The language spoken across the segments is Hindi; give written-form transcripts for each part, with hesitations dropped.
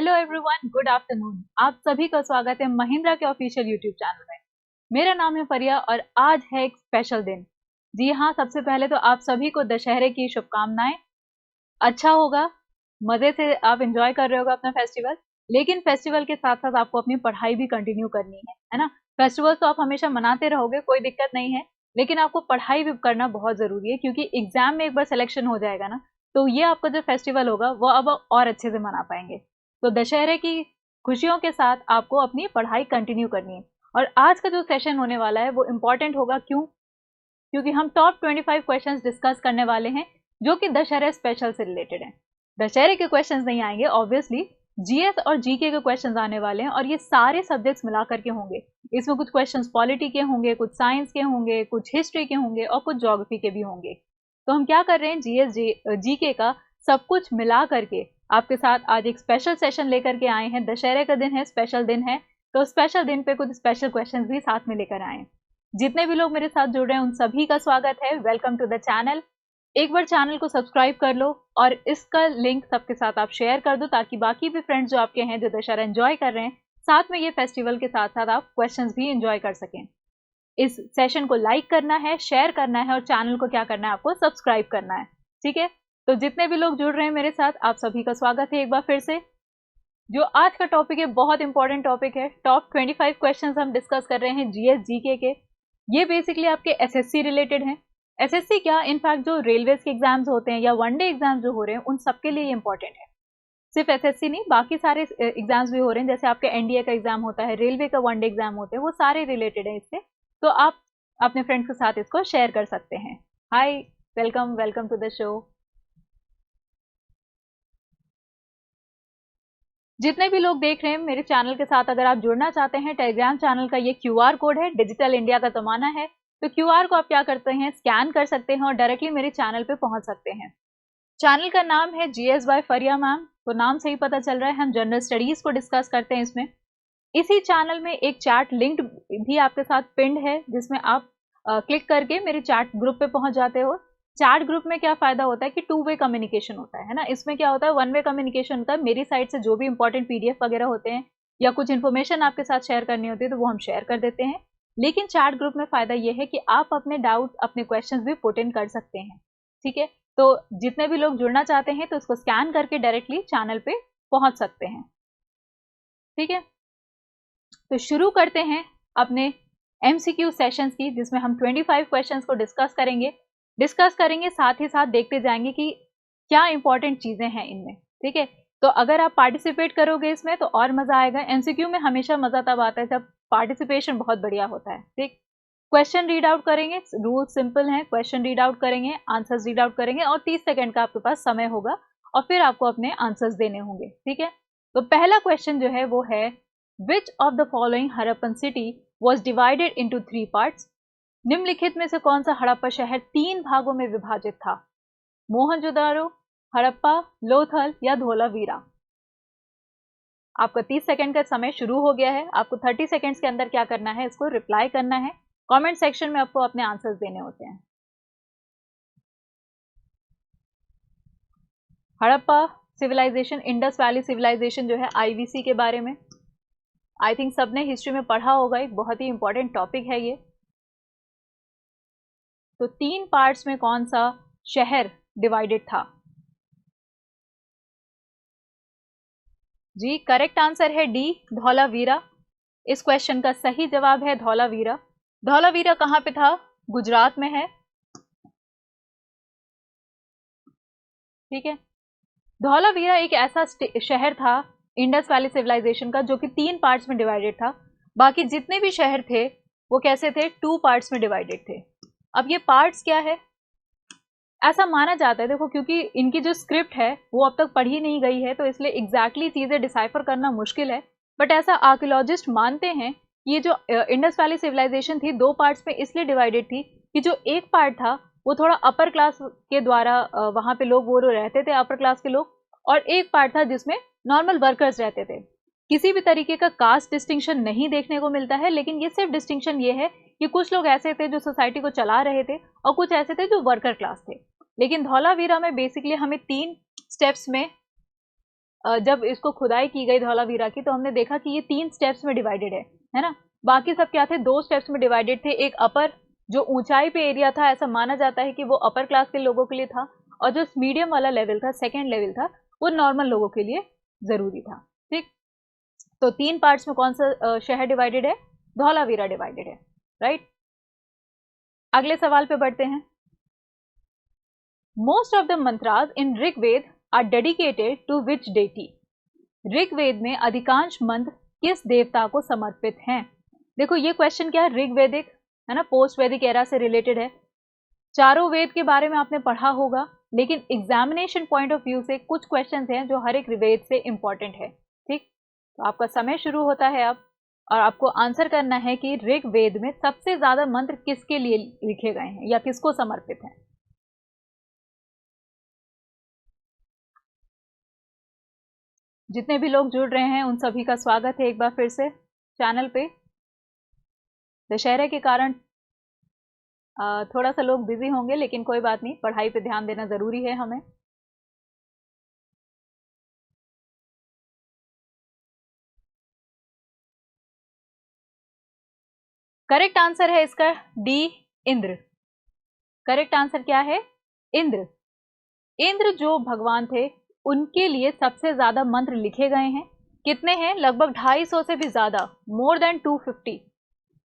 Hello everyone, good afternoon. आप सभी का स्वागत है महिंद्रा के ऑफिशियल यूट्यूब चैनल में। मेरा नाम है फरिया और आज है एक स्पेशल दिन। जी हाँ, सबसे पहले तो आप सभी को दशहरे की शुभकामनाएं। अच्छा होगा, मजे से आप एंजॉय कर रहे होगा अपना फेस्टिवल, लेकिन फेस्टिवल के साथ साथ आपको अपनी पढ़ाई भी कंटिन्यू करनी है ना। फेस्टिवल तो आप हमेशा मनाते रहोगे, कोई दिक्कत नहीं है, लेकिन आपको पढ़ाई भी करना बहुत जरूरी है, क्योंकि एग्जाम में एक बार सिलेक्शन हो जाएगा ना, तो ये आपका जो फेस्टिवल होगा वो अब और अच्छे से मना पाएंगे। तो दशहरे की खुशियों के साथ आपको अपनी पढ़ाई कंटिन्यू करनी है। और आज का जो सेशन होने वाला है वो इम्पोर्टेंट होगा। क्यों? क्योंकि हम टॉप 25 क्वेश्चंस डिस्कस करने वाले हैं जो कि दशहरे स्पेशल से रिलेटेड हैं। दशहरे के क्वेश्चंस नहीं आएंगे, ऑब्वियसली जीएस और जीके के क्वेश्चंस आने वाले हैं, और ये सारे सब्जेक्ट्स मिला करके होंगे। इसमें कुछ क्वेश्चंस पॉलिटी के होंगे, कुछ साइंस के होंगे, कुछ हिस्ट्री के होंगे और कुछ ज्योग्राफी के भी होंगे। तो हम क्या कर रहे हैं, जीएस जीके का सब कुछ मिला करके आपके साथ आज एक स्पेशल सेशन लेकर के आए हैं। दशहरे का दिन है, स्पेशल दिन है, तो स्पेशल दिन पे कुछ स्पेशल क्वेश्चंस भी साथ में लेकर आए हैं। जितने भी लोग मेरे साथ जुड़ रहे हैं उन सभी का स्वागत है। Welcome to the channel. एक बार चैनल को सब्सक्राइब कर लो और इसका लिंक सबके साथ आप शेयर कर दो, ताकि बाकी भी फ्रेंड्स जो आपके हैं जो दशहरा एंजॉय कर रहे हैं, साथ में ये फेस्टिवल के साथ साथ आप क्वेश्चंस भी एंजॉय कर सकें। इस सेशन को लाइक करना है, शेयर करना है और चैनल को क्या करना है, आपको सब्सक्राइब करना है। ठीक है, तो जितने भी लोग जुड़ रहे हैं मेरे साथ, आप सभी का स्वागत है एक बार फिर से। जो आज का टॉपिक है बहुत इंपॉर्टेंट टॉपिक है। टॉप 25 क्वेश्चंस हम डिस्कस कर रहे हैं जीएस जीके के। ये बेसिकली आपके एसएससी रिलेटेड हैं। एसएससी क्या, इनफैक्ट जो रेलवेज के एग्जाम्स होते हैं या वनडे एग्जाम्स जो हो रहे हैं उन सबके लिए इंपॉर्टेंट है। सिर्फ एसएससी नहीं, बाकी सारे एग्जाम्स भी हो रहे हैं। जैसे आपके एनडीए का एग्जाम होता है, रेलवे का वनडे एग्जाम होते हैं, वो सारे रिलेटेड है इससे। तो आप अपने फ्रेंड्स के साथ इसको शेयर कर सकते हैं। Hi, welcome welcome to the show. जितने भी लोग देख रहे हैं मेरे चैनल के साथ, अगर आप जुड़ना चाहते हैं, टेलीग्राम चैनल का ये क्यूआर कोड है। डिजिटल इंडिया का जमाना है, तो क्यूआर को आप क्या करते हैं, स्कैन कर सकते हैं और डायरेक्टली मेरे चैनल पे पहुंच सकते हैं। चैनल का नाम है जीएस बाय फरिया मैम, तो नाम से ही पता चल रहा है हम जनरल स्टडीज को डिस्कस करते हैं इसमें। इसी चैनल में एक चैट लिंक भी आपके साथ पिंड है, जिसमें आप क्लिक करके मेरे चैट ग्रुप पे पहुंच जाते हो। चैट ग्रुप में क्या फायदा होता है कि 2 वे कम्युनिकेशन होता है ना। इसमें क्या होता है, 1 वे कम्युनिकेशन होता है। मेरी साइड से जो भी इंपॉर्टेंट पीडीएफ वगैरह होते हैं या कुछ इन्फॉर्मेशन आपके साथ शेयर करनी होती है तो वो हम शेयर कर देते हैं। लेकिन चैट ग्रुप में फायदा ये है कि आप अपने डाउट, अपने क्वेश्चंस भी पुट इन कर सकते हैं। ठीक है, तो जितने भी लोग जुड़ना चाहते हैं तो इसको स्कैन करके डायरेक्टली चैनल पे पहुंच सकते हैं। ठीक है, तो शुरू करते हैं अपने एमसीक्यू सेशंस की, जिसमें हम 25 क्वेश्चंस को डिस्कस करेंगे, साथ ही साथ देखते जाएंगे कि क्या इंपॉर्टेंट चीजें हैं इनमें। ठीक है, तो अगर आप पार्टिसिपेट करोगे इसमें तो और मजा आएगा। एमसीक्यू में हमेशा मजा तब आता है जब पार्टिसिपेशन बहुत बढ़िया होता है। ठीक, क्वेश्चन रीड आउट करेंगे, रूल सिंपल है। क्वेश्चन रीड आउट करेंगे, आंसर्स रीड आउट करेंगे और 30 सेकंड का आपके पास समय होगा और फिर आपको अपने आंसर्स देने होंगे। ठीक है, तो पहला क्वेश्चन जो है वो है, Which of the following Harappan city was divided into 3 parts? निम्नलिखित में से कौन सा हड़प्पा शहर 3 भागों में विभाजित था? मोहनजोदारो, हड़प्पा, लोथल या धोलावीरा? आपका 30 सेकंड का समय शुरू हो गया है। आपको 30 सेकंड्स के अंदर क्या करना है, इसको रिप्लाई करना है। कमेंट सेक्शन में आपको अपने आंसर्स देने होते हैं। Harappa civilization, Indus valley civilization जो है, आईवीसी के बारे में आई थिंक सबने हिस्ट्री में पढ़ा होगा, एक बहुत ही इंपॉर्टेंट टॉपिक है ये। तो 3 पार्ट्स में कौन सा शहर डिवाइडेड था? जी, करेक्ट आंसर है डी, धौलावीरा। इस क्वेश्चन का सही जवाब है धौलावीरा। धौलावीरा कहां पे था? गुजरात में है। ठीक है, धौलावीरा एक ऐसा शहर था इंडस वैली सिविलाइजेशन का जो कि 3 पार्ट्स में डिवाइडेड था। बाकी जितने भी शहर थे वो कैसे थे, 2 पार्ट्स में डिवाइडेड थे। अब ये पार्ट्स क्या है, ऐसा माना जाता है, देखो क्योंकि इनकी जो स्क्रिप्ट है वो अब तक पढ़ी नहीं गई है, तो इसलिए एग्जैक्टली चीजें डिसाइफर करना मुश्किल है। बट ऐसा आर्कियोलॉजिस्ट मानते हैं कि ये जो इंडस वैली सिविलाइजेशन थी 2 पार्ट्स में इसलिए डिवाइडेड थी कि जो एक पार्ट था वो थोड़ा अपर क्लास के द्वारा वहां पे लोग वो रहते थे, अपर क्लास के लोग, और एक पार्ट था जिसमें नॉर्मल वर्कर्स रहते थे। किसी भी तरीके का कास्ट डिस्टिंक्शन नहीं देखने को मिलता है, लेकिन ये सिर्फ डिस्टिंक्शन ये है कि कुछ लोग ऐसे थे जो सोसाइटी को चला रहे थे और कुछ ऐसे थे जो वर्कर क्लास थे। लेकिन धौलावीरा में बेसिकली हमें 3 स्टेप्स में जब इसको खुदाई की गई धौलावीरा की, तो हमने देखा कि ये 3 स्टेप्स में डिवाइडेड है ना। बाकी सब क्या थे, 2 स्टेप्स में डिवाइडेड थे। एक अपर जो ऊंचाई पे एरिया था, ऐसा माना जाता है कि वो अपर क्लास के लोगों के लिए था, और जो मीडियम वाला लेवल था, सेकेंड लेवल था, वो नॉर्मल लोगों के लिए जरूरी था। ठीक, तो 3 पार्ट्स में कौन सा शहर डिवाइडेड है, धौलावीरा डिवाइडेड है, राइट। अगले सवाल पे बढ़ते हैं। Most of the mantras in Rigveda are dedicated to which deity. Rigveda में अधिकांश मंत्र किस देवता को समर्पित हैं। देखो ये क्वेश्चन क्या है, ऋग्वेदिक है ना, पोस्ट वैदिक एरा से रिलेटेड है। चारों वेद के बारे में आपने पढ़ा होगा, लेकिन एग्जामिनेशन पॉइंट ऑफ व्यू से कुछ क्वेश्चंस हैं जो हर एक वेद से इंपॉर्टेंट है। ठीक, तो आपका समय शुरू होता है अब, और आपको आंसर करना है कि ऋग्वेद में सबसे ज्यादा मंत्र किसके लिए लिखे गए हैं या किसको समर्पित हैं। जितने भी लोग जुड़ रहे हैं उन सभी का स्वागत है एक बार फिर से चैनल पे। दशहरे के कारण थोड़ा सा लोग बिजी होंगे, लेकिन कोई बात नहीं, पढ़ाई पे ध्यान देना जरूरी है हमें। करेक्ट आंसर है इसका डी, इंद्र। करेक्ट आंसर क्या है, इंद्र। इंद्र जो भगवान थे, उनके लिए सबसे ज्यादा मंत्र लिखे गए हैं। कितने हैं, लगभग 250 से भी ज्यादा, मोर देन 250,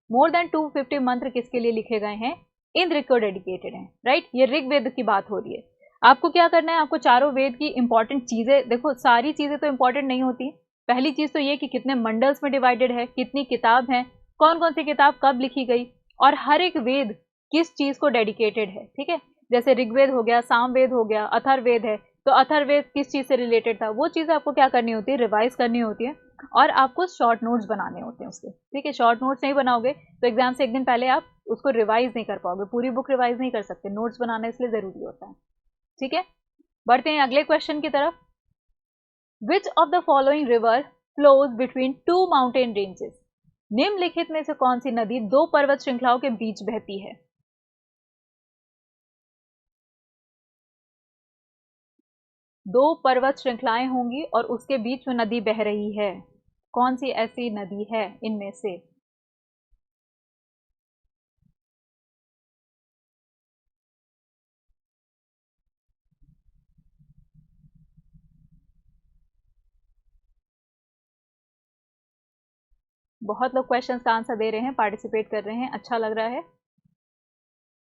मोर देन 250 मंत्र किसके लिए लिखे गए हैं, इंद्र को डेडिकेटेड हैं, राइट। ये ऋग्वेद की बात हो रही है। आपको क्या करना है, आपको चारों वेद की इंपॉर्टेंट चीजें, देखो सारी चीजें तो इंपॉर्टेंट नहीं होती। पहली चीज तो ये कि कितने मंडल्स में डिवाइडेड है, कितनी किताब है, कौन कौन सी किताब कब लिखी गई, और हर एक वेद किस चीज को डेडिकेटेड है। ठीक है, जैसे ऋग्वेद हो गया, सामवेद हो गया, अथर्ववेद है, तो अथर्ववेद किस चीज से रिलेटेड था, वो चीजें आपको क्या करनी होती है, रिवाइज करनी होती है, और आपको शॉर्ट नोट्स बनाने होते हैं उसके। ठीक है, शॉर्ट नोट्स नहीं बनाओगे तो एग्जाम से एक दिन पहले आप उसको रिवाइज नहीं कर पाओगे, पूरी बुक रिवाइज नहीं कर सकते, नोट्स बनाना इसलिए जरूरी होता है। ठीक है, बढ़ते हैं अगले क्वेश्चन की तरफ। विच of the following river flows between 2 mountain ranges. निम्नलिखित में से कौन सी नदी 2 पर्वत श्रृंखलाओं के बीच बहती है। दो पर्वत श्रृंखलाएं होंगी और उसके बीच में नदी बह रही है, कौन सी ऐसी नदी है इनमें से। बहुत लोग क्वेश्चंस का आंसर दे रहे हैं, पार्टिसिपेट कर रहे हैं, अच्छा लग रहा है।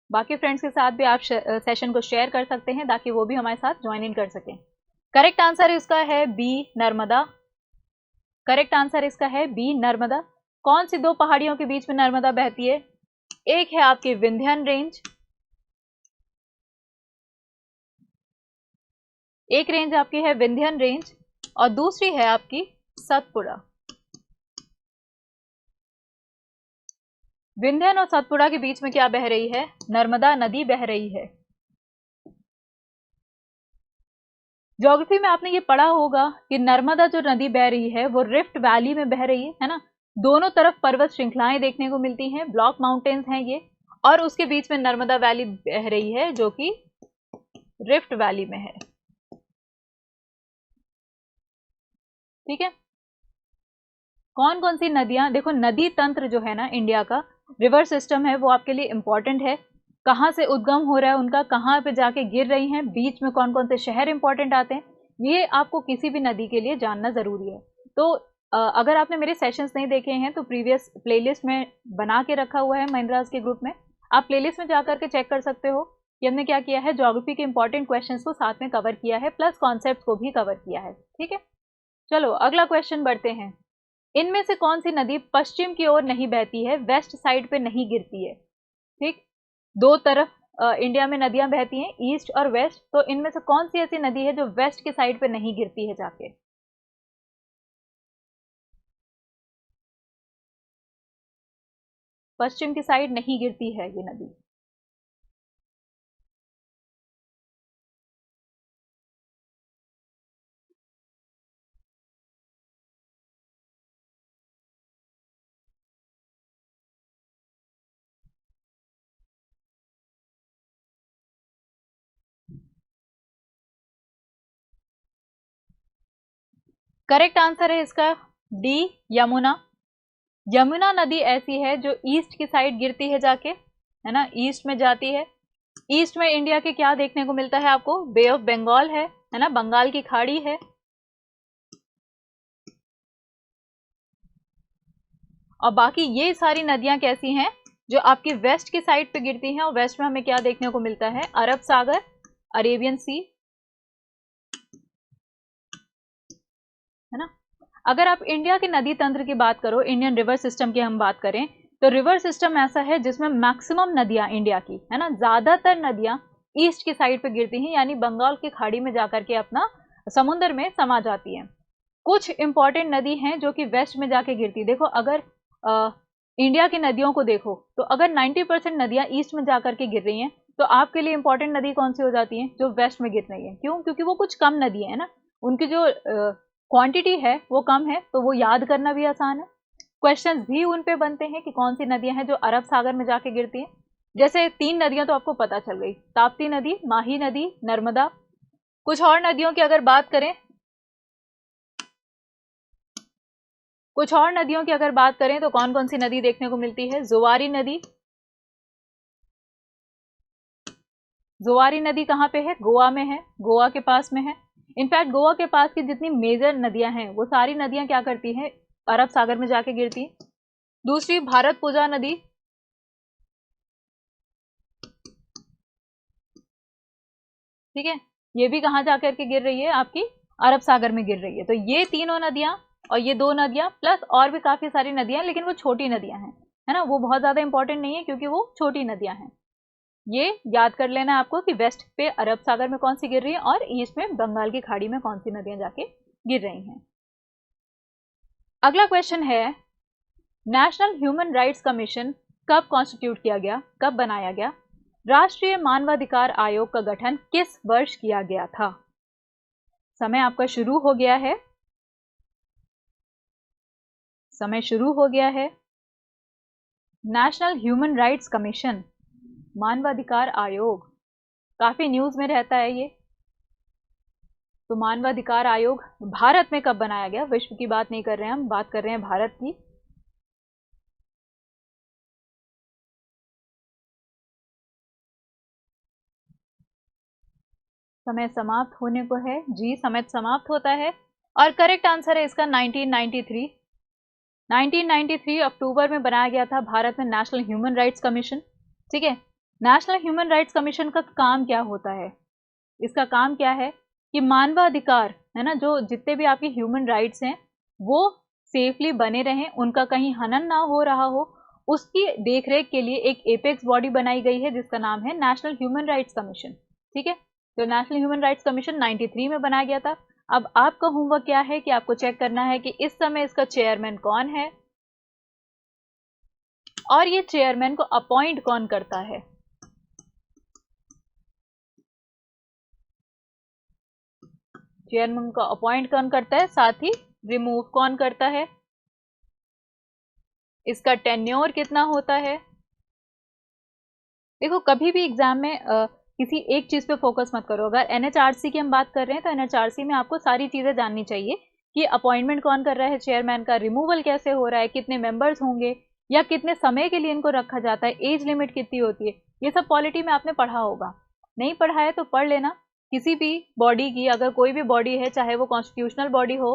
बाकी फ्रेंड्स के साथ भी आप सेशन को शेयर कर सकते हैं ताकि वो भी हमारे साथ ज्वाइन इन कर सकें। करेक्ट आंसर इसका है बी, नर्मदा। करेक्ट आंसर इसका है बी, नर्मदा। कौन सी 2 पहाड़ियों के बीच में नर्मदा बहती है, एक है आपकी विंध्यन रेंज, एक रेंज आपकी है विंध्यन रेंज, और दूसरी है आपकी सतपुड़ा। विंध्यन और सतपुड़ा के बीच में क्या बह रही है, नर्मदा नदी बह रही है। ज्योग्राफी में आपने ये पढ़ा होगा कि नर्मदा जो नदी बह रही है वो रिफ्ट वैली में बह रही है ना। दोनों तरफ पर्वत श्रृंखलाएं देखने को मिलती हैं, ब्लॉक माउंटेन्स हैं ये, और उसके बीच में नर्मदा वैली बह रही है जो कि रिफ्ट वैली में है। ठीक है, कौन कौन सी नदियां, देखो नदी तंत्र जो है ना इंडिया का, रिवर सिस्टम है, वो आपके लिए इंपॉर्टेंट है। कहाँ से उद्गम हो रहा है उनका, कहाँ पे जाके गिर रही हैं, बीच में कौन कौन से शहर इंपॉर्टेंट आते हैं, ये आपको किसी भी नदी के लिए जानना जरूरी है। तो अगर आपने मेरे सेशंस नहीं देखे हैं तो प्रीवियस प्लेलिस्ट में बना के रखा हुआ है महिंद्रास के ग्रुप में, आप प्लेलिस्ट में जाकर के चेक कर सकते हो कि हमने क्या किया है, ज्योग्राफी के इंपॉर्टेंट क्वेश्चंस को साथ में कवर किया है, प्लस कॉन्सेप्ट को भी कवर किया है। ठीक है, चलो अगला क्वेश्चन बढ़ते हैं। इनमें से कौन सी नदी पश्चिम की ओर नहीं बहती है, वेस्ट साइड पे नहीं गिरती है। ठीक, 2 तरफ इंडिया में नदियां बहती हैं, ईस्ट और वेस्ट, तो इनमें से कौन सी ऐसी नदी है जो वेस्ट की साइड पे नहीं गिरती है जाके। पश्चिम की साइड नहीं गिरती है ये नदी। करेक्ट आंसर है इसका डी, यमुना। यमुना नदी ऐसी है जो ईस्ट की साइड गिरती है जाके, है ना, ईस्ट में जाती है। ईस्ट में इंडिया के क्या देखने को मिलता है आपको? बे ऑफ बंगाल है ना, बंगाल की खाड़ी है। और बाकी ये सारी नदियां कैसी हैं? जो आपकी वेस्ट की साइड पे गिरती हैं, और वेस्ट में हमें क्या देखने को मिलता है? अरब सागर, अरेबियन सी, है ना। अगर आप इंडिया के नदी तंत्र की बात करो, इंडियन रिवर सिस्टम की हम बात करें, तो रिवर सिस्टम ऐसा है जिसमें मैक्सिमम नदियां इंडिया की, है ना, ज्यादातर नदियां ईस्ट की साइड पे गिरती हैं, यानी बंगाल की खाड़ी में जाकर के अपना समुद्र में समा जाती हैं। कुछ इंपॉर्टेंट नदी हैं जो कि वेस्ट में जाके गिरती। देखो, अगर इंडिया की नदियों को देखो तो अगर 90% नदियां ईस्ट में जाकर के गिर रही हैं, तो आपके लिए इंपॉर्टेंट नदी कौन सी हो जाती है? जो वेस्ट में गिर रही है। क्यों? क्योंकि वो कुछ कम नदियां है ना, उनकी जो क्वांटिटी है वो कम है, तो वो याद करना भी आसान है। क्वेश्चंस भी उन पे बनते हैं कि कौन सी नदियां हैं जो अरब सागर में जाके गिरती हैं। जैसे 3 नदियां तो आपको पता चल गई, ताप्ती नदी, माही नदी, नर्मदा। कुछ और नदियों की अगर बात करें, कुछ और नदियों की अगर बात करें तो कौन कौन सी नदी देखने को मिलती है? जुआरी नदी। जुआरी नदी कहाँ पे है? गोवा में है, गोवा के पास में है। इनफैक्ट गोवा के पास की जितनी मेजर नदियां हैं वो सारी नदियां क्या करती हैं? अरब सागर में जाके गिरती हैं। दूसरी भारतपुजा नदी, ठीक है, ये भी कहाँ जाकर के गिर रही है? आपकी अरब सागर में गिर रही है। तो ये तीनों नदियां और ये 2 नदियां प्लस और भी काफी सारी नदियां, लेकिन वो छोटी नदियां हैं, है ना, वो बहुत ज्यादा इंपॉर्टेंट नहीं है क्योंकि वो छोटी नदियां हैं। ये याद कर लेना है आपको कि वेस्ट पे अरब सागर में कौन सी गिर रही है और ईस्ट में बंगाल की खाड़ी में कौन सी नदियां जाके गिर रही हैं। अगला क्वेश्चन है, नेशनल ह्यूमन राइट्स कमीशन कब कॉन्स्टिट्यूट किया गया, कब बनाया गया? राष्ट्रीय मानवाधिकार आयोग का गठन किस वर्ष किया गया था? समय आपका शुरू हो गया है, समय शुरू हो गया है। नेशनल ह्यूमन राइट्स कमीशन, मानवाधिकार आयोग, काफी न्यूज में रहता है ये। तो मानवाधिकार आयोग भारत में कब बनाया गया? विश्व की बात नहीं कर रहे हैं हम, बात कर रहे हैं भारत की। समय समाप्त होने को है जी, समय समाप्त होता है और करेक्ट आंसर है इसका 1993। 1993 अक्टूबर में बनाया गया था भारत में नेशनल ह्यूमन राइट्स कमीशन। ठीक है, नेशनल ह्यूमन राइट्स कमीशन का काम क्या होता है? इसका काम क्या है कि मानवाधिकार, है ना, जो जितने भी आपके ह्यूमन राइट्स हैं वो सेफली बने रहें, उनका कहीं हनन ना हो रहा हो, उसकी देखरेख के लिए एक एपेक्स बॉडी बनाई गई है जिसका नाम है नेशनल ह्यूमन राइट्स कमीशन। ठीक है, तो नेशनल ह्यूमन राइट्स कमीशन 93 में बनाया गया था। अब आपका होमवर्क क्या है कि आपको चेक करना है कि इस समय इसका चेयरमैन कौन है और ये चेयरमैन को अपॉइंट कौन करता है। चेयरमैन को अपॉइंट कौन करता है, साथ ही रिमूव कौन करता है, इसका टेन्योर कितना होता है। देखो, कभी भी एग्जाम में किसी एक चीज पे फोकस मत करो। अगर एनएचआरसी की हम बात कर रहे हैं तो एनएचआरसी में आपको सारी चीजें जाननी चाहिए कि अपॉइंटमेंट कौन कर रहा है चेयरमैन का, रिमूवल कैसे हो रहा है, कितने मेंबर्स होंगे या कितने समय के लिए इनको रखा जाता है, एज लिमिट कितनी होती है, ये सब पॉलिटी में आपने पढ़ा होगा। नहीं पढ़ा है तो पढ़ लेना। किसी भी बॉडी की, अगर कोई भी बॉडी है, चाहे वो कॉन्स्टिट्यूशनल बॉडी हो,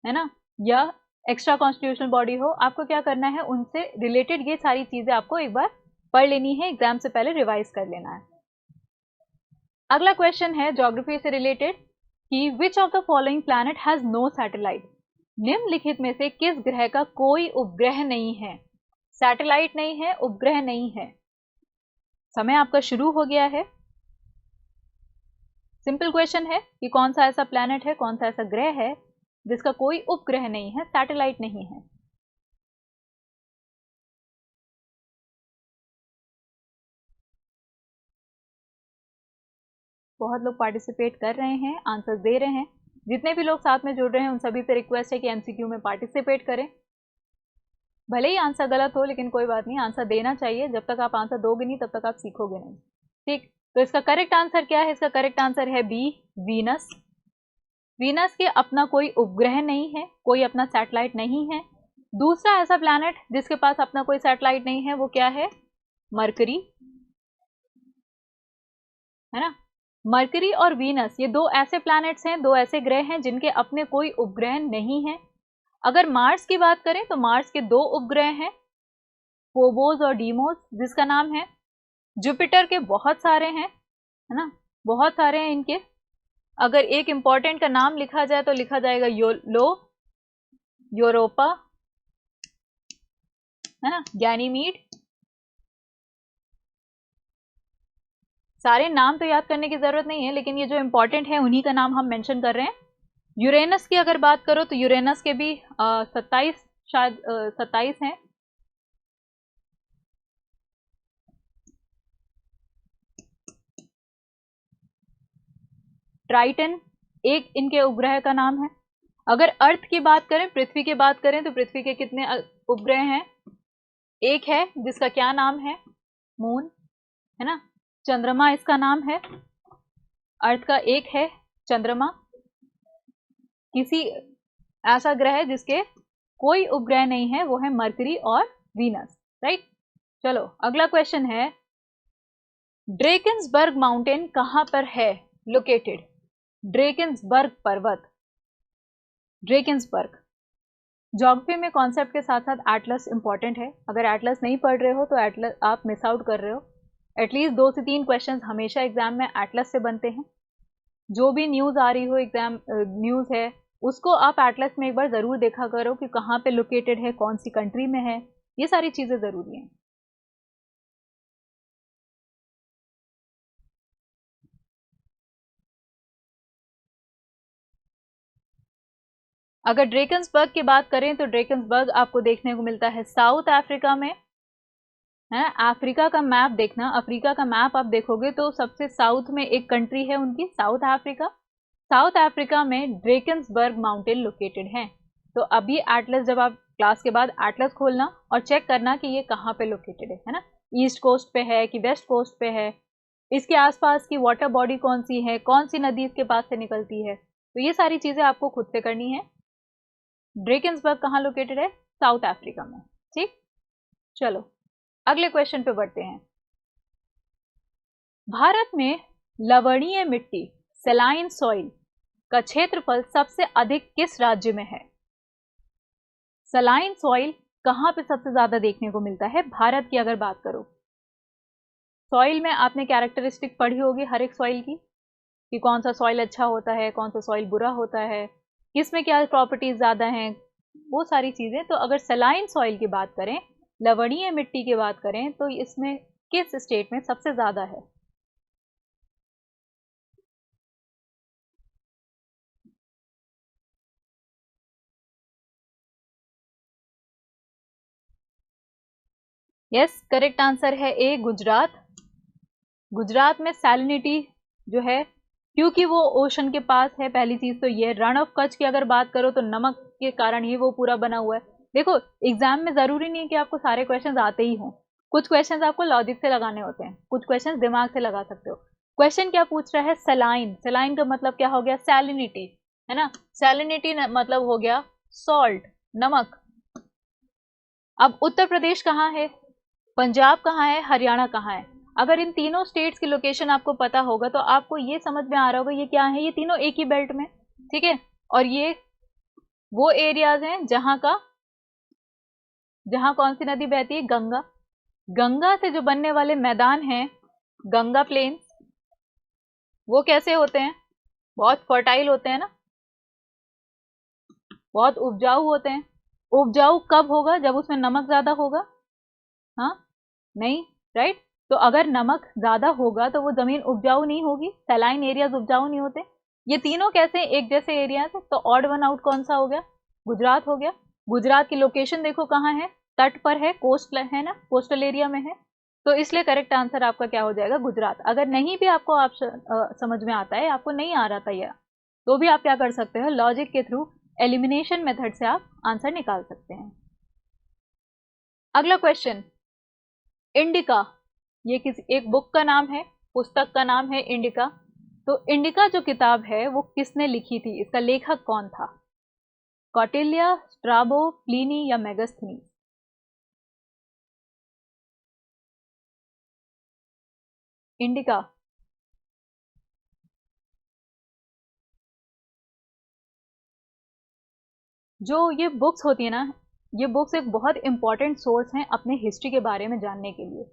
है ना, या एक्स्ट्रा कॉन्स्टिट्यूशनल बॉडी हो, आपको क्या करना है, उनसे रिलेटेड ये सारी चीजें आपको एक बार पढ़ लेनी है, एग्जाम से पहले रिवाइज कर लेना है। अगला क्वेश्चन है ज्योग्राफी से रिलेटेड कि which of the following planet has no satellite? निम्नलिखित में से किस ग्रह का कोई उपग्रह नहीं है? सैटेलाइट नहीं है, उपग्रह नहीं है। समय आपका शुरू हो गया है। सिंपल क्वेश्चन है कि कौन सा ऐसा प्लैनेट है, कौन सा ऐसा ग्रह है जिसका कोई उपग्रह नहीं है, सैटेलाइट नहीं है। बहुत लोग पार्टिसिपेट कर रहे हैं, आंसर दे रहे हैं। जितने भी लोग साथ में जुड़ रहे हैं उन सभी से रिक्वेस्ट है कि एमसीक्यू में पार्टिसिपेट करें। भले ही आंसर गलत हो लेकिन कोई बात नहीं, आंसर देना चाहिए। जब तक आप आंसर दोगे नहीं तब तक आप सीखोगे नहीं। ठीक, तो इसका करेक्ट आंसर क्या है? इसका करेक्ट आंसर है बी, वीनस। वीनस के अपना कोई उपग्रह नहीं है, कोई अपना सैटेलाइट नहीं है। दूसरा ऐसा प्लैनेट जिसके पास अपना कोई सैटेलाइट नहीं है वो क्या है? मरकरी, है ना। मरकरी और वीनस ये दो ऐसे प्लैनेट्स हैं, दो ऐसे ग्रह हैं जिनके अपने कोई उपग्रह नहीं है। अगर मार्स की बात करें तो मार्स के दो उपग्रह हैं, फोबोस और डीमोस, जिसका नाम है। जुपिटर के बहुत सारे हैं, है ना, बहुत सारे हैं इनके। अगर एक इंपॉर्टेंट का नाम लिखा जाए तो लिखा जाएगा यूरोपा, है ना, गैनीमीड। सारे नाम तो याद करने की जरूरत नहीं है, लेकिन ये जो इंपॉर्टेंट है उन्हीं का नाम हम मेंशन कर रहे हैं। यूरेनस की अगर बात करो तो यूरेनस के भी 27, शायद 27 हैं। ट्राइटन एक इनके उपग्रह का नाम है। अगर अर्थ की बात करें, पृथ्वी की बात करें, तो पृथ्वी के कितने उपग्रह हैं? एक है जिसका क्या नाम है? मून, है ना। चंद्रमा इसका नाम है। अर्थ का एक है चंद्रमा। किसी ऐसा ग्रह जिसके कोई उपग्रह नहीं है वो है मरकरी और वीनस, राइट। चलो अगला क्वेश्चन है, ड्रेकन्सबर्ग माउंटेन कहां पर है लोकेटेड? ड्रेकन्सबर्ग पर्वत, ड्रेकन्सबर्ग। ज्योग्राफी में कॉन्सेप्ट के साथ साथ एटलस इंपॉर्टेंट है। अगर एटलस नहीं पढ़ रहे हो तो एटलस आप मिस आउट कर रहे हो। एटलीस्ट 2 से 3 क्वेश्चंस हमेशा एग्जाम में एटलस से बनते हैं। जो भी न्यूज़ आ रही हो, एग्जाम न्यूज़ है, उसको आप एटलस में एक बार ज़रूर देखा करो कि कहाँ पे लोकेटेड है, कौन सी कंट्री में है। ये सारी चीज़ें ज़रूरी हैं। अगर ड्रेकन्सबर्ग की बात करें तो ड्रेकन्सबर्ग आपको देखने को मिलता है साउथ अफ्रीका में, है। अफ्रीका का मैप देखना, अफ्रीका का मैप आप देखोगे तो सबसे साउथ में एक कंट्री है उनकी, साउथ अफ्रीका। साउथ अफ्रीका में ड्रेकन्सबर्ग माउंटेन लोकेटेड है। तो अभी एटलस, जब आप क्लास के बाद एटलस खोलना और चेक करना कि ये कहाँ पे लोकेटेड है ना, ईस्ट कोस्ट पे है कि वेस्ट कोस्ट पे है, इसके आसपास की वाटर बॉडी कौन सी है, कौन सी नदी इसके पास से निकलती है। तो ये सारी चीजें आपको खुद से करनी है। ड्रेकन्सबर्ग कहाँ लोकेटेड है? साउथ अफ्रीका में, ठीक। चलो अगले क्वेश्चन पे बढ़ते हैं। भारत में लवणीय मिट्टी, सेलाइन सॉइल का क्षेत्रफल सबसे अधिक किस राज्य में है? सलाइन सॉइल कहां पे सबसे ज्यादा देखने को मिलता है भारत की अगर बात करो? सॉइल में आपने कैरेक्टरिस्टिक पढ़ी होगी हर एक सॉइल की, कि कौन सा सॉइल अच्छा होता है, कौन सा सॉइल बुरा होता है, किसमें क्या प्रॉपर्टीज ज्यादा हैं, वो सारी चीजें। तो अगर सलाइन सॉइल की बात करें, लवणीय मिट्टी की बात करें, तो इसमें किस स्टेट में सबसे ज्यादा है? यस, करेक्ट आंसर है ए, गुजरात। गुजरात में सैलिनिटी जो है, क्योंकि वो ओशन के पास है, पहली चीज तो ये। रण ऑफ कच्छ की अगर बात करो तो नमक के कारण ही वो पूरा बना हुआ है। देखो एग्जाम में जरूरी नहीं है कि आपको सारे क्वेश्चंस आते ही हों, कुछ क्वेश्चंस आपको लॉजिक से लगाने होते हैं, कुछ क्वेश्चंस दिमाग से लगा सकते हो। क्वेश्चन क्या पूछ रहा है? सलाइन। सलाइन का मतलब क्या हो गया? सैलिनिटी, है ना। सैलिनिटी मतलब हो गया सॉल्ट, नमक। अब उत्तर प्रदेश कहाँ है, पंजाब कहाँ है, हरियाणा कहाँ है? अगर इन तीनों स्टेट्स की लोकेशन आपको पता होगा तो आपको ये समझ में आ रहा होगा ये क्या है, ये तीनों एक ही बेल्ट में, ठीक है। और ये वो एरियाज हैं जहां कौन सी नदी बहती है? गंगा। गंगा से जो बनने वाले मैदान हैं, गंगा प्लेन्स, वो कैसे होते हैं? बहुत फर्टाइल होते हैं ना, बहुत उपजाऊ होते हैं। उपजाऊ कब होगा? जब उसमें नमक ज्यादा होगा। हाँ, नहीं, राइट। तो अगर नमक ज्यादा होगा तो वो जमीन उपजाऊ नहीं होगी, सैलाइन एरियाज उपजाऊ नहीं होते। ये तीनों कैसे एक जैसे एरियाज है? तो ऑड वन आउट कौन सा हो गया? गुजरात हो गया। गुजरात की लोकेशन देखो कहाँ है, तट पर है, कोस्ट है ना, कोस्टल एरिया में है। तो इसलिए करेक्ट आंसर आपका क्या हो जाएगा? गुजरात। अगर नहीं भी आपको समझ में आता है, आपको नहीं आ रहा था यह, तो भी आप क्या कर सकते हो? लॉजिक के थ्रू, एलिमिनेशन मेथड से आप आंसर निकाल सकते हैं। अगला क्वेश्चन, इंडिका, ये किसी एक बुक का नाम है, पुस्तक का नाम है इंडिका। तो इंडिका जो किताब है वो किसने लिखी थी, इसका लेखक कौन था? कौटिल्य, स्ट्राबो, प्लिनी या मेगास्थनीज? इंडिका। जो ये बुक्स होती है ना, ये बुक्स एक बहुत इंपॉर्टेंट सोर्स हैं अपने हिस्ट्री के बारे में जानने के लिए।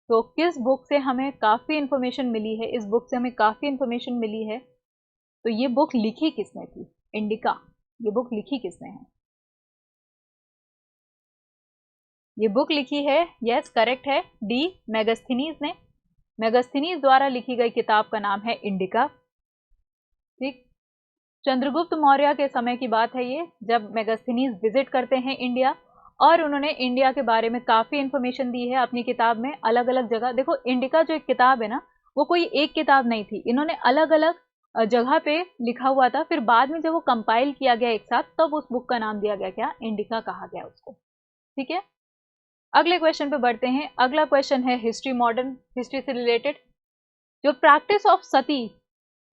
तो किस बुक से हमें काफ़ी इंफॉर्मेशन मिली है, इस बुक से हमें काफ़ी इंफॉर्मेशन मिली है। तो ये बुक लिखी किसने थी? इंडिका, ये बुक लिखी किसने है? ये बुक लिखी है, यस करेक्ट है, डी मेगास्थनीज ने। मेगास्थनीज द्वारा लिखी गई किताब का नाम है इंडिका। ठीक। चंद्रगुप्त मौर्य के समय की बात है ये, जब मेगास्थनीज विजिट करते हैं इंडिया, और उन्होंने इंडिया के बारे में काफ़ी इंफॉर्मेशन दी है अपनी किताब में। अलग अलग जगह देखो, इंडिका जो एक किताब है ना, वो कोई एक किताब नहीं थी, इन्होंने अलग अलग जगह पे लिखा हुआ था। फिर बाद में जब वो कंपाइल किया गया एक साथ, तब उस बुक का नाम दिया गया, क्या, इंडिका कहा गया उसको। ठीक है, अगले क्वेश्चन पे बढ़ते हैं। अगला क्वेश्चन है हिस्ट्री, मॉडर्न हिस्ट्री से रिलेटेड। जो practice of Sati,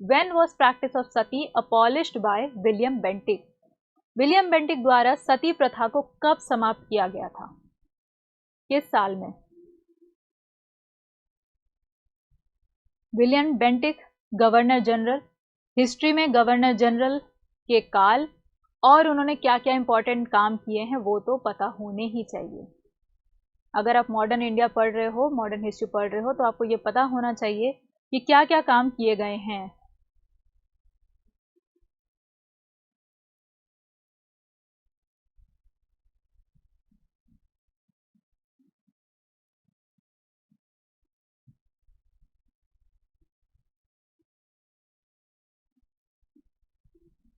when was practice of Sati abolished by William Bentinck? William Bentinck द्वारा सती प्रथा को कब समाप्त किया गया था, किस साल में? William Bentinck governor general, history में गवर्नर जनरल के काल, और उन्होंने क्या क्या इंपॉर्टेंट काम किए हैं वो तो पता होने ही चाहिए। अगर आप मॉडर्न इंडिया पढ़ रहे हो, मॉडर्न हिस्ट्री पढ़ रहे हो, तो आपको ये पता होना चाहिए कि क्या क्या काम किए गए हैं।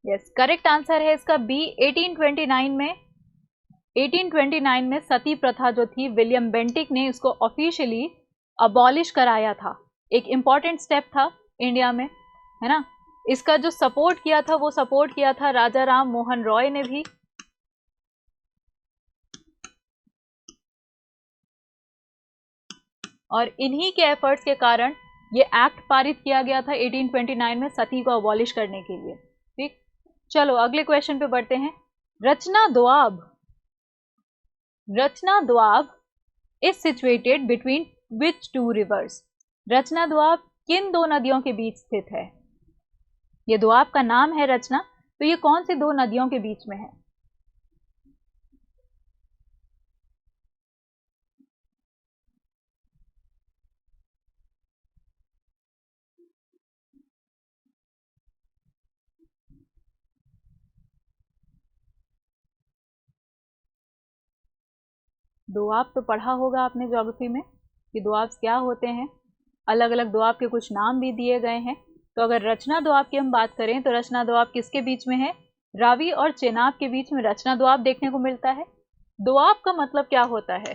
यस, करेक्ट आंसर है इसका बी, 1829 में। 1829 में सती प्रथा जो थी, विलियम बेंटिक ने इसको ऑफिशियली अबॉलिश कराया था। एक इंपॉर्टेंट स्टेप था इंडिया में, है ना। इसका जो सपोर्ट किया था, वो सपोर्ट किया था राजा राम मोहन रॉय ने भी। और इन्हीं के एफर्ट्स के कारण ये एक्ट पारित किया गया था 1829 में, सती को अबॉलिश करने के लिए। ठीक, चलो अगले क्वेश्चन पे बढ़ते हैं। Rachna Doab, Rachna Doab is situated between which two rivers? Rachna Doab किन दो नदियों के बीच स्थित है? ये दोआब का नाम है रचना, तो ये कौन सी दो नदियों के बीच में है? दोआब तो पढ़ा होगा आपने ज्योग्राफी में कि दोआब क्या होते हैं। अलग अलग दोआब के कुछ नाम भी दिए गए हैं। तो अगर रचना दोआब की हम बात करें, तो रचना दोआब किसके बीच में है? रावी और चेनाब के बीच में रचना दोआब देखने को मिलता है। दोआब का मतलब क्या होता है?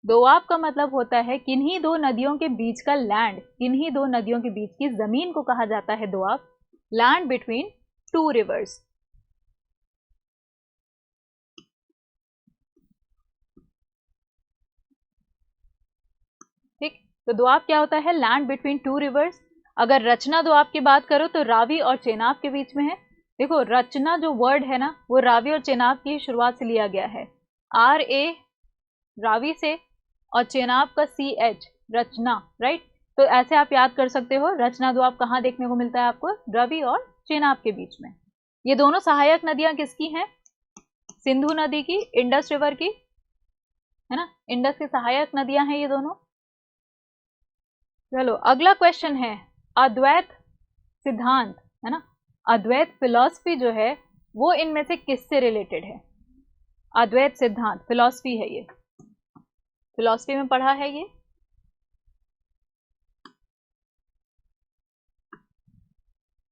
दोआब का मतलब होता है किन्हीं दो नदियों के बीच का लैंड, किन्हीं दो नदियों के बीच की जमीन को कहा जाता है Doab. Land between two reverse. ठीक, तो दोआब क्या होता है? Land between two reverse. अगर रचना दोआब की बात करो तो रावी और चेनाब के बीच में है। देखो, रचना जो वर्ड है ना, वो रावी और चेनाब की शुरुआत से लिया गया है। आर ए रावी से, और चेनाब का सी एच, रचना, राइट। तो ऐसे आप याद कर सकते हो, रचना दोआब कहाँ देखने को मिलता है आपको? रवि और चेनाब के बीच में। ये दोनों सहायक नदियां किसकी हैं? सिंधु नदी की, इंडस रिवर की, है ना। इंडस की सहायक नदियां हैं ये दोनों। चलो अगला क्वेश्चन है, अद्वैत सिद्धांत, है ना, अद्वैत फिलॉसफी जो है वो इनमें से किससे रिलेटेड है? अद्वैत सिद्धांत फिलॉसफी है, ये फिलॉसफी में पढ़ा है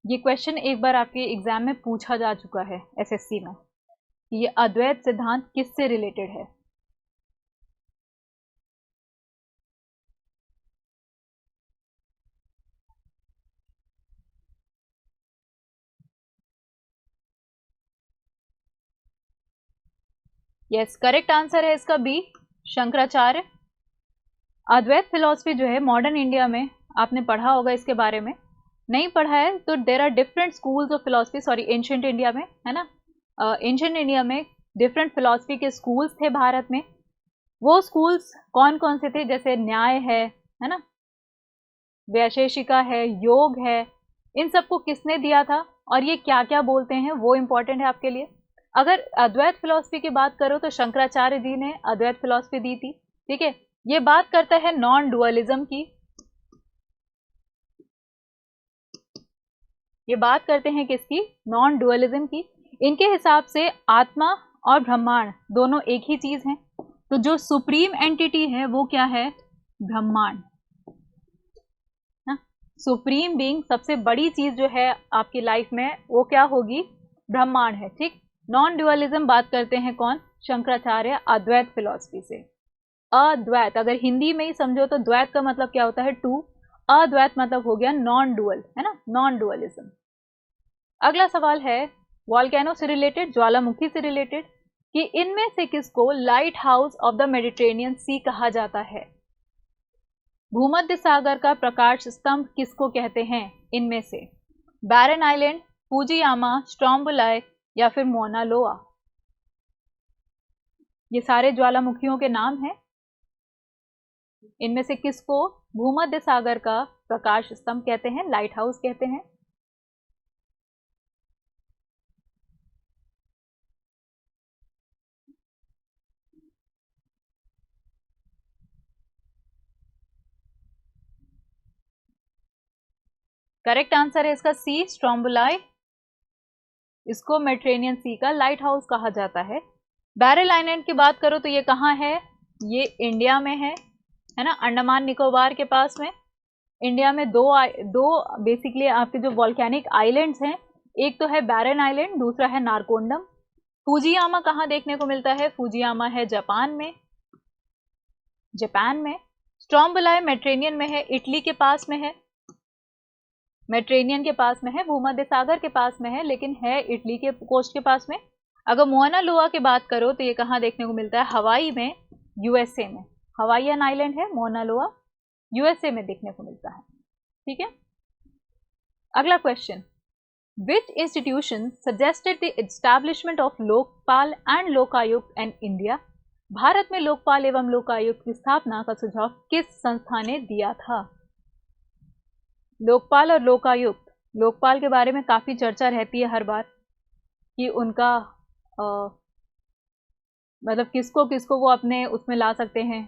ये क्वेश्चन एक बार आपके एग्जाम में पूछा जा चुका है एसएससी में, कि ये अद्वैत सिद्धांत किससे रिलेटेड है। यस, करेक्ट आंसर है इसका बी, शंकराचार्य। अद्वैत फिलॉसफी जो है मॉडर्न इंडिया में आपने पढ़ा होगा इसके बारे में। नहीं पढ़ा है तो there are different schools of philosophy, sorry ancient India में, है ना, एंशिएंट इंडिया में डिफरेंट फिलोसफी के स्कूल्स थे भारत में। वो स्कूल्स कौन कौन से थे? जैसे न्याय है ना, वैशेषिका है, योग है, इन सबको किसने दिया था और ये क्या क्या बोलते हैं वो इंपॉर्टेंट है आपके लिए। अगर अद्वैत फिलॉसफी की बात करो तो शंकराचार्य जी ने अद्वैत फिलॉसफी दी थी, ठीक है। ये बात करता है नॉन डुअलिज्म की, ये बात करते हैं किसकी? नॉन डुअलिज्म की। इनके हिसाब से आत्मा और ब्रह्मांड दोनों एक ही चीज हैं, तो जो सुप्रीम एंटिटी है वो क्या है? ब्रह्मांड। सुप्रीम बीइंग, सबसे बड़ी चीज जो है आपकी लाइफ में वो क्या होगी? ब्रह्मांड है, ठीक। नॉन ड्युअलिज्म बात करते हैं कौन? शंकराचार्य अद्वैत फिलॉसफी से। अद्वैत अगर हिंदी में ही समझो तो द्वैत का मतलब क्या होता है? टू। अद्वैत मतलब हो गया नॉन डुअल, है ना, नॉन डुअलिज्म। अगला सवाल है वॉल्केनो से रिलेटेड, ज्वालामुखी से रिलेटेड, कि इनमें से किसको lighthouse of the Mediterranean sea कहा जाता है? भूमध्य सागर का प्रकाश स्तंभ किसको कहते हैं इनमें से? बैरन आइलैंड, फूजियामा, स्ट्रोम्बोलाई या फिर मोना लोआ? ये सारे ज्वालामुखियों के नाम हैं। इनमें से किसको भूमध्य सागर का प्रकाश स्तंभ कहते हैं, लाइट हाउस कहते हैं? करेक्ट आंसर है इसका सी, स्ट्रोम्बोलाई। इसको मेडिटेरेनियन सी का लाइट हाउस कहा जाता है। बैरल आइलैंड की बात करो तो ये कहाँ है? ये इंडिया में है ना, अंडमान निकोबार के पास में। इंडिया में दो बेसिकली आपके जो वॉल्केनिक आइलैंड्स हैं, एक तो है बैरन आइलैंड, दूसरा है नारकोंडम। फूजियामा कहाँ देखने को मिलता है? फूजियामा है जापान में, स्ट्रोम्बोलाई मेडिटेरेनियन में है, इटली के पास में है, मेडिटेरेनियन के पास में है, भूमध्य सागर के पास में है, लेकिन है इटली के कोस्ट के पास में। अगर मोना लोआ की बात करो तो ये कहाँ देखने को मिलता है? हवाई में, यूएसए में। हवाईयन आइलैंड है मोना लोआ, यूएसए में देखने को मिलता है, ठीक है। अगला question, which institution suggested the establishment of Lokpal and Lokayukta in India? Bharat में लोकपाल एवं लोकायुक्त की स्थापना का सुझाव किस संस्था ने दिया था? लोकपाल और लोकायुक्त, लोकपाल के बारे में काफ़ी चर्चा रहती है हर बार कि उनका मतलब किसको किसको वो अपने उसमें ला सकते हैं,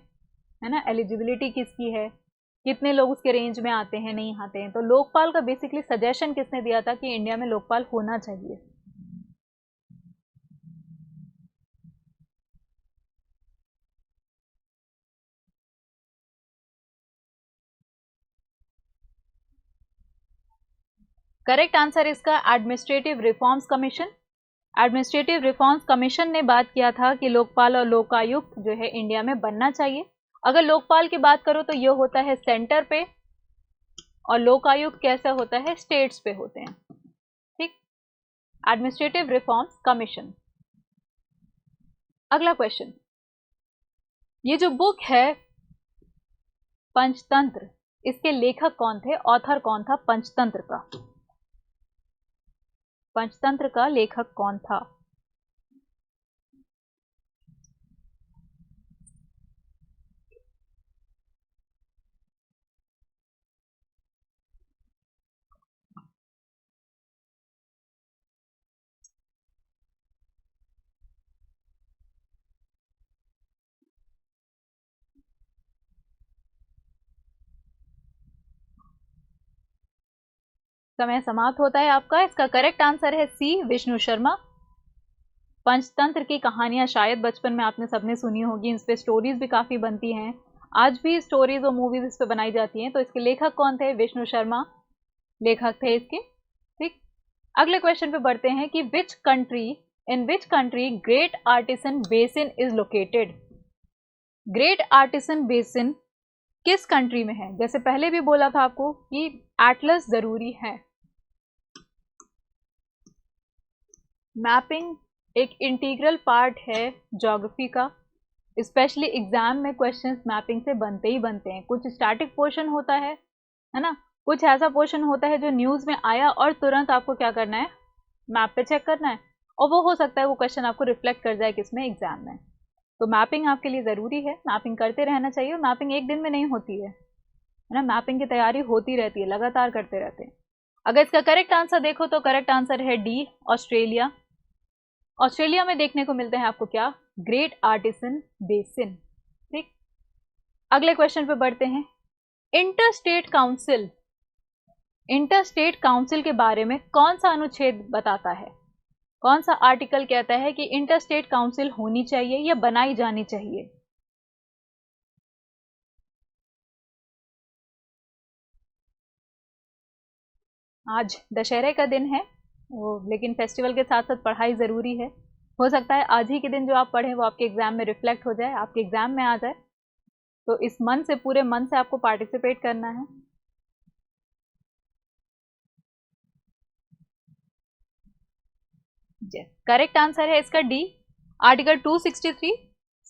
है ना, एलिजिबिलिटी किसकी है, कितने लोग उसके रेंज में आते हैं, नहीं आते हैं। तो लोकपाल का बेसिकली सजेशन किसने दिया था कि इंडिया में लोकपाल होना चाहिए? करेक्ट आंसर इसका administrative reforms commission. Administrative reforms commission ने बात किया था कि लोकपाल और लोकायुक्त जो है इंडिया में बनना चाहिए। अगर लोकपाल की बात करो तो ये होता है सेंटर पे, और लोकायुक्त कैसा होता है? स्टेट्स पे होते हैं, ठीक। Administrative reforms commission. अगला क्वेश्चन, ये जो बुक है पंचतंत्र, इसके लेखक कौन थे? ऑथर कौन था पंचतंत्र का? पंचतंत्र का लेखक कौन था? समय समाप्त होता है आपका। इसका करेक्ट आंसर है सी, विष्णु शर्मा। पंचतंत्र की कहानियां शायद बचपन में आपने सबने सुनी होगी, इस पे स्टोरीज भी काफ़ी बनती हैं, आज भी स्टोरीज और मूवीज इस पे बनाई जाती हैं। तो इसके लेखक कौन थे? विष्णु शर्मा लेखक थे इसके, ठीक। अगले क्वेश्चन पे बढ़ते हैं कि in which country great artesian basin is located? Great artesian basin किस कंट्री में है? जैसे पहले भी बोला था आपको कि एटलस जरूरी है। मैपिंग एक इंटीग्रल पार्ट है ज्योग्राफी का, स्पेशली एग्जाम में क्वेश्चंस मैपिंग से बनते ही बनते हैं। कुछ स्टैटिक पोर्शन होता है है ना। कुछ ऐसा पोर्शन होता है जो न्यूज़ में आया और तुरंत आपको क्या करना है, मैप पे चेक करना है, और वो हो सकता है वो क्वेश्चन आपको रिफ्लेक्ट कर जाए किसमें, एग्जाम में। तो मैपिंग आपके लिए ज़रूरी है, मैपिंग करते रहना चाहिए। और मैपिंग एक दिन में नहीं होती है ना, मैपिंग की तैयारी होती रहती है, लगातार करते रहते हैं। अगर इसका करेक्ट आंसर देखो तो करेक्ट आंसर है डी, ऑस्ट्रेलिया। ऑस्ट्रेलिया में देखने को मिलते हैं आपको क्या, ग्रेट आर्टिसन बेसिन। ठीक, अगले क्वेश्चन पे बढ़ते हैं। इंटरस्टेट काउंसिल, इंटरस्टेट काउंसिल के बारे में कौन सा अनुच्छेद बताता है, कौन सा आर्टिकल कहता है कि इंटरस्टेट काउंसिल होनी चाहिए या बनाई जानी चाहिए। आज दशहरे का दिन है वो, लेकिन फेस्टिवल के साथ साथ पढ़ाई ज़रूरी है। हो सकता है आज ही के दिन जो आप पढ़ें वो आपके एग्जाम में रिफ्लेक्ट हो जाए, आपके एग्जाम में आ जाए। तो इस मन से, पूरे मन से आपको पार्टिसिपेट करना है। करेक्ट आंसर है इसका डी, आर्टिकल 263।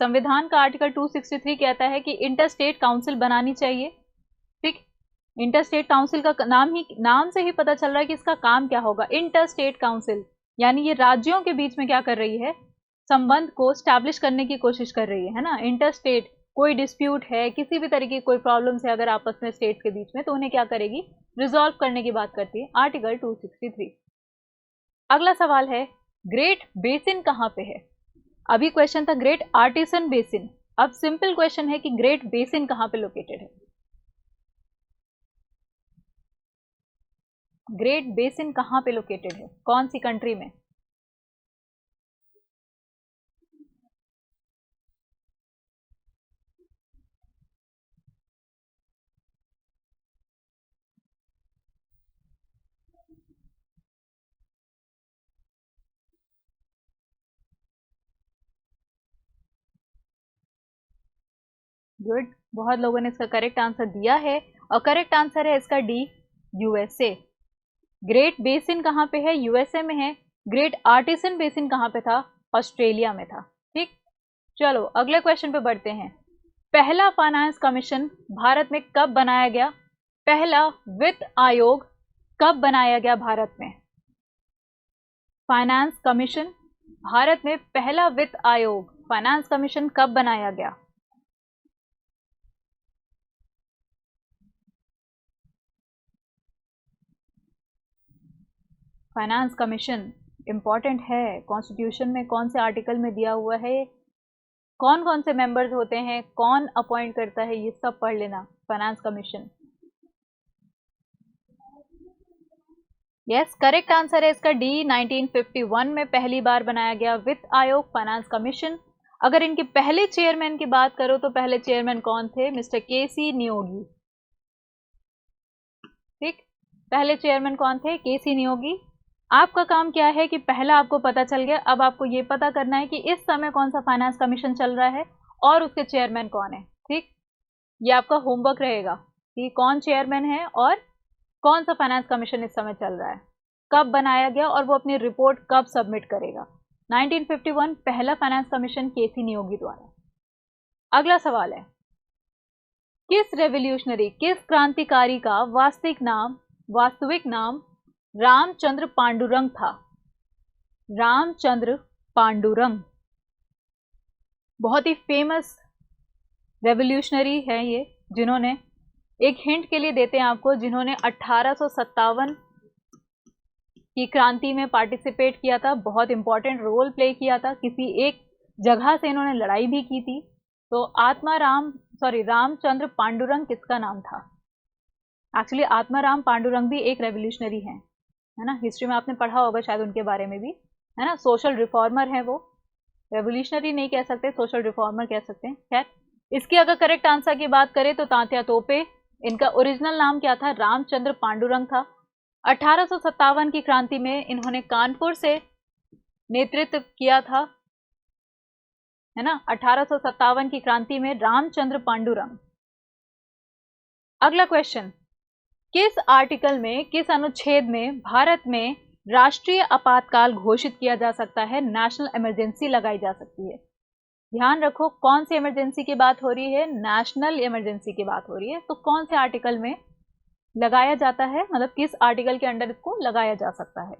संविधान का आर्टिकल 263 कहता है कि इंटरस्टेट काउंसिल बनानी चाहिए। ठीक, इंटरस्टेट काउंसिल का नाम से ही पता चल रहा है कि इसका काम क्या होगा, इंटरस्टेट काउंसिल, यानी ये राज्यों के बीच में क्या कर रही है, संबंध को स्टैब्लिश करने की कोशिश कर रही है ना। इंटरस्टेट कोई डिस्प्यूट है, किसी भी तरीके की कोई प्रॉब्लम्स है अगर आपस में स्टेट्स के बीच में, तो उन्हें क्या करेगी, रिजॉल्व करने की बात करती है, आर्टिकल 263। अगला सवाल है, ग्रेट बेसिन कहाँ पे है। अभी क्वेश्चन था ग्रेट आर्टिसन बेसिन, अब सिंपल क्वेश्चन है कि ग्रेट बेसिन कहाँ पे लोकेटेड है। ग्रेट बेसिन कहाँ पे लोकेटेड है, कौन सी कंट्री में। गुड, बहुत लोगों ने इसका करेक्ट आंसर दिया है, और करेक्ट आंसर है इसका डी, यूएसए। ग्रेट बेसिन कहाँ पे है, यूएसए में है। ग्रेट आर्टिसन बेसिन कहाँ पे था, ऑस्ट्रेलिया में था। ठीक, चलो अगले क्वेश्चन पे बढ़ते हैं। पहला फाइनेंस कमीशन भारत में कब बनाया गया, पहला वित्त आयोग कब बनाया गया भारत में। फाइनेंस कमीशन, भारत में पहला वित्त आयोग, फाइनेंस कमीशन कब बनाया गया। फाइनेंस कमीशन इंपॉर्टेंट है, कॉन्स्टिट्यूशन में कौन से आर्टिकल में दिया हुआ है, कौन कौन से मेंबर्स होते हैं, कौन अपॉइंट करता है, ये सब पढ़ लेना। Finance commission, yes correct answer है इसका डी, 1951 में पहली बार बनाया गया वित्त आयोग, फाइनेंस कमीशन। अगर इनके पहले चेयरमैन की बात करो तो पहले चेयरमैन कौन थे, मिस्टर केसी नियोगी। ठीक, पहले चेयरमैन कौन थे, केसी नियोगी। आपका काम क्या है कि पहला आपको पता चल गया, अब आपको ये पता करना है कि इस समय कौन सा फाइनेंस कमीशन चल रहा है और उसके चेयरमैन कौन है। ठीक, ये आपका होमवर्क रहेगा कि कौन चेयरमैन है और कौन सा फाइनेंस कमीशन इस समय चल रहा है, कब बनाया गया और वो अपनी रिपोर्ट कब सबमिट करेगा। 1951 पहला फाइनेंस कमीशन केसी नियोगी द्वारा। अगला सवाल है, किस रेवोल्यूशनरी, किस क्रांतिकारी का वास्तविक नाम रामचंद्र पांडुरंग था। रामचंद्र पांडुरंग बहुत ही फेमस रेवोल्यूशनरी है ये, जिन्होंने, एक हिंट के लिए देते हैं आपको, जिन्होंने 1857 की क्रांति में पार्टिसिपेट किया था, बहुत इंपॉर्टेंट रोल प्ले किया था, किसी एक जगह से इन्होंने लड़ाई भी की थी। तो रामचंद्र पांडुरंग किसका नाम था। एक्चुअली आत्माराम पांडुरंग भी एक रेवोल्यूशनरी है ना, हिस्ट्री में आपने पढ़ा होगा शायद उनके बारे में भी, है ना। सोशल रिफॉर्मर है वो, रेवोल्यूशनरी नहीं कह सकते, सोशल रिफॉर्मर कह सकते हैं। खैर, इसकी अगर करेक्ट आंसर की बात करें तो तात्या तोपे, इनका ओरिजिनल नाम क्या था, रामचंद्र पांडुरंग था। 1857 की क्रांति में इन्होंने कानपुर से नेतृत्व किया था, है ना, 1857 की क्रांति में रामचंद्र पांडुरंग। अगला क्वेश्चन, किस आर्टिकल में, किस अनुच्छेद में भारत में राष्ट्रीय आपातकाल घोषित किया जा सकता है, नेशनल इमरजेंसी लगाई जा सकती है। ध्यान रखो कौन सी इमरजेंसी की बात हो रही है, नेशनल इमरजेंसी की बात हो रही है, तो कौन से आर्टिकल में लगाया जाता है, मतलब किस आर्टिकल के अंडर इसको लगाया जा सकता है?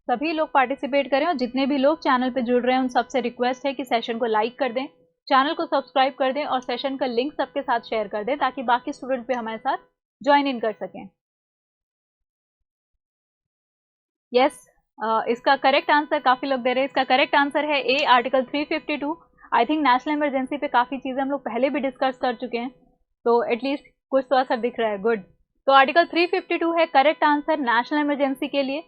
सभी लोग पार्टिसिपेट करें और जितने भी लोग चैनल पे जुड़ रहे हैं उन सबसे रिक्वेस्ट है कि सेशन को लाइक कर दें, चैनल को सब्सक्राइब कर दें और सेशन का लिंक सबके साथ शेयर कर दें ताकि बाकी स्टूडेंट भी हमारे साथ ज्वाइन इन कर सकें। यस, इसका करेक्ट आंसर काफ़ी लोग दे रहे हैं। इसका करेक्ट आंसर है A, article 352। I think national emergency पे काफ़ी चीज़ें हम लोग पहले भी डिस्कस कर चुके हैं, तो एटलीस्ट कुछ तो असर दिख रहा है। गुड। तो आर्टिकल 352 है करेक्ट आंसर नेशनल इमरजेंसी के लिए।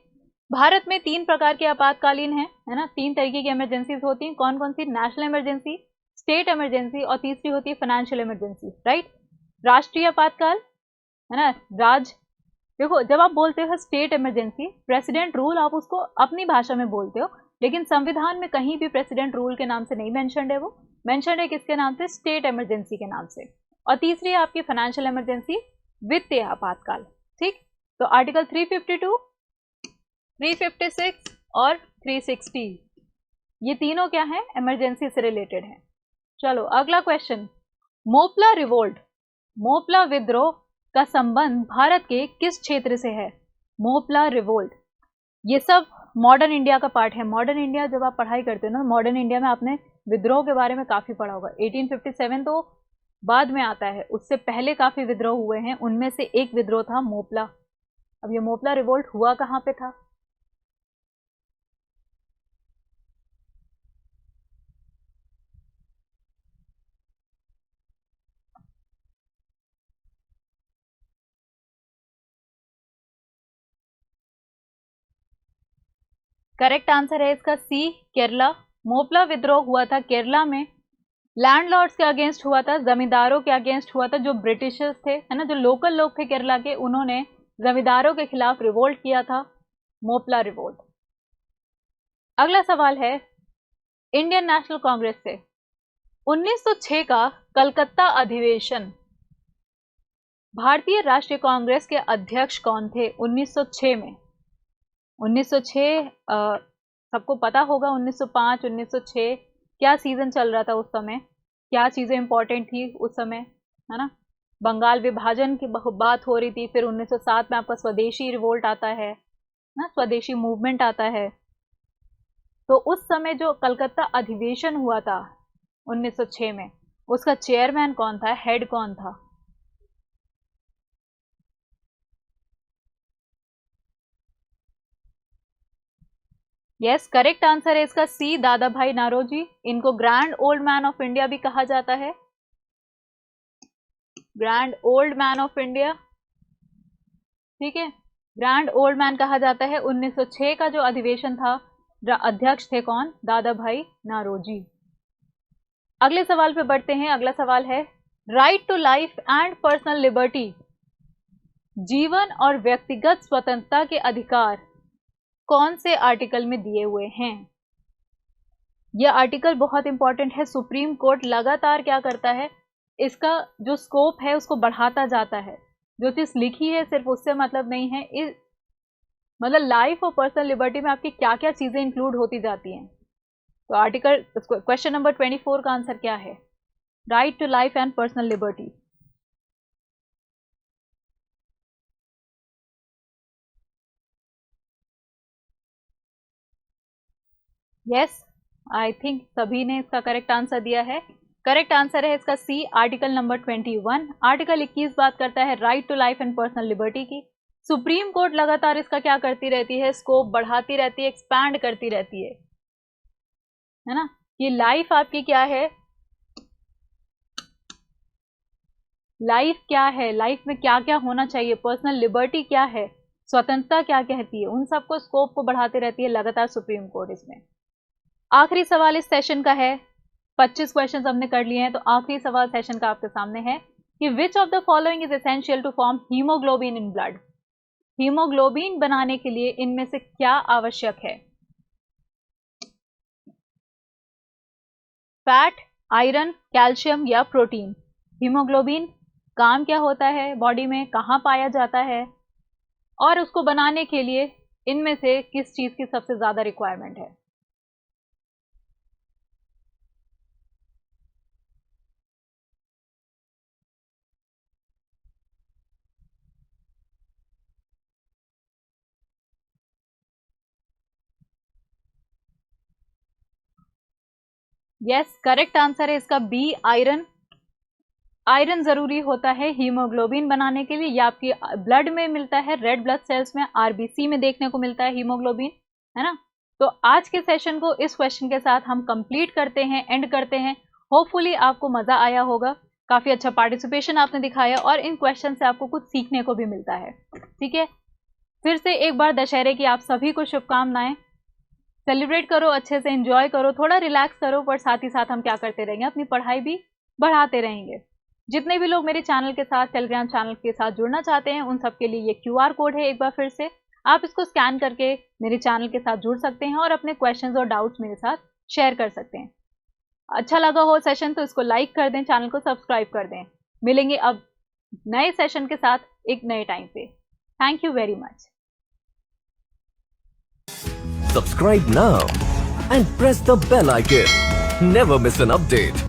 भारत में 3 प्रकार के आपातकालीन है ना, 3 तरीके की इमरजेंसीज होती हैं। कौन कौन सी? नेशनल इमरजेंसी, स्टेट इमरजेंसी और तीसरी होती है फाइनेंशियल इमरजेंसी, राइट। राष्ट्रीय आपातकाल है ना, देखो जब आप बोलते हो स्टेट इमरजेंसी, प्रेसिडेंट रूल आप उसको अपनी भाषा में बोलते हो, लेकिन संविधान में कहीं भी प्रेसिडेंट रूल के नाम से नहीं मेंशन्ड है, वो मेंशन्ड है किसके नाम से? स्टेट इमरजेंसी के नाम से। और तीसरी है आपकी फाइनेंशियल इमरजेंसी, वित्तीय आपातकाल। ठीक, तो आर्टिकल 352, 356 और 360 ये तीनों क्या है? इमरजेंसी से रिलेटेड है। चलो अगला क्वेश्चन, मोपला रिवोल्ट, मोपला विद्रोह का संबंध भारत के किस क्षेत्र से है? मोपला रिवोल्ट, ये सब मॉडर्न इंडिया का पार्ट है। मॉडर्न इंडिया जब आप पढ़ाई करते हो ना, मॉडर्न इंडिया में आपने विद्रोह के बारे में काफी पढ़ा होगा। 1857 तो बाद में आता है, उससे पहले काफी विद्रोह हुए हैं, उनमें से एक विद्रोह था मोपला। अब ये मोपला रिवोल्ट हुआ कहाँ पे था? करेक्ट आंसर है इसका सी, केरला। मोपला विद्रोह हुआ था केरला में। लैंडलॉर्ड्स के अगेंस्ट हुआ था, जमींदारों के अगेंस्ट हुआ था, जो ब्रिटिशर्स थे है ना, जो लोकल लोग थे केरला के, उन्होंने जमींदारों के खिलाफ रिवोल्ट किया था, मोपला रिवोल्ट। अगला सवाल है इंडियन नेशनल कांग्रेस से 1906 का कलकत्ता अधिवेशन, भारतीय राष्ट्रीय कांग्रेस के अध्यक्ष कौन थे 1906 में? 1906 सबको पता होगा, 1905, 1906 क्या सीजन चल रहा था उस समय, क्या चीज़ें इंपॉर्टेंट थी उस समय, है ना। बंगाल विभाजन की बात हो रही थी, फिर 1907 में आपका स्वदेशी रिवोल्ट आता है ना, स्वदेशी मूवमेंट आता है। तो उस समय जो कलकत्ता अधिवेशन हुआ था 1906 में, उसका चेयरमैन कौन था, हेड कौन था? यस, करेक्ट आंसर है इसका सी, दादा भाई नारोजी। इनको grand old man of India भी कहा जाता है, grand old man of India. ठीक है, ग्रैंड ओल्ड मैन कहा जाता है। 1906 का जो अधिवेशन था, अध्यक्ष थे कौन? दादा भाई नारोजी। अगले सवाल पे बढ़ते हैं। अगला सवाल है right to life and personal liberty, जीवन और व्यक्तिगत स्वतंत्रता के अधिकार कौन से आर्टिकल में दिए हुए हैं? यह आर्टिकल बहुत इंपॉर्टेंट है। सुप्रीम कोर्ट लगातार क्या करता है, इसका जो स्कोप है उसको बढ़ाता जाता है। जो चीज लिखी है सिर्फ उससे मतलब नहीं है, इस मतलब लाइफ और पर्सनल लिबर्टी में आपकी क्या क्या चीजें इंक्लूड होती जाती हैं। तो आर्टिकल क्वेश्चन नंबर 24 का आंसर क्या है? Right to life and personal liberty. Yes, I think सभी ने इसका करेक्ट आंसर दिया है। करेक्ट आंसर है इसका सी, आर्टिकल नंबर 21। आर्टिकल 21 बात करता है right to life and personal liberty की। सुप्रीम कोर्ट लगातार इसका क्या करती रहती है, स्कोप बढ़ाती रहती है, एक्सपैंड करती रहती है ना। ये लाइफ आपकी क्या है, लाइफ क्या है, लाइफ में क्या क्या होना चाहिए, पर्सनल लिबर्टी क्या है, स्वतंत्रता क्या कहती है, उन सबको स्कोप को बढ़ाते रहती है लगातार सुप्रीम कोर्ट। इसमें आखिरी सवाल इस सेशन का है, 25 क्वेश्चन हमने कर लिए हैं, तो आखिरी सवाल सेशन का आपके सामने है कि which of the following is essential to form haemoglobin in blood, haemoglobin बनाने के लिए इनमें से क्या आवश्यक है? फैट, आयरन, कैल्शियम या प्रोटीन? हीमोग्लोबिन काम क्या होता है बॉडी में, कहाँ पाया जाता है, और उसको बनाने के लिए इनमें से किस चीज की सबसे ज्यादा रिक्वायरमेंट है? यस, करेक्ट आंसर है इसका बी, आयरन। आयरन जरूरी होता है हीमोग्लोबिन बनाने के लिए। यह आपकी ब्लड में मिलता है, रेड ब्लड सेल्स में, आरबीसी में देखने को मिलता है हीमोग्लोबिन, है ना। तो आज के सेशन को इस क्वेश्चन के साथ हम कंप्लीट करते हैं, एंड करते हैं। होपफुली आपको मजा आया होगा, काफी अच्छा पार्टिसिपेशन आपने दिखाया और इन क्वेश्चन से आपको कुछ सीखने को भी मिलता है। ठीक है, फिर से एक बार दशहरे की आप सभी को शुभकामनाएं। सेलिब्रेट करो, अच्छे से एंजॉय करो, थोड़ा रिलैक्स करो, पर साथ ही साथ हम क्या करते रहेंगे, अपनी पढ़ाई भी बढ़ाते रहेंगे। जितने भी लोग मेरे चैनल के साथ, टेलीग्राम चैनल के साथ जुड़ना चाहते हैं, उन सबके लिए ये क्यूआर कोड है। एक बार फिर से आप इसको स्कैन करके मेरे चैनल के साथ जुड़ सकते हैं और अपने क्वेश्चंस और डाउट्स मेरे साथ शेयर कर सकते हैं। अच्छा लगा हो सेशन तो इसको लाइक कर दें, चैनल को सब्सक्राइब कर दें। मिलेंगे अब नए सेशन के साथ एक नए टाइम पे। Thank you very much. Subscribe now and press the bell icon. Never miss an update.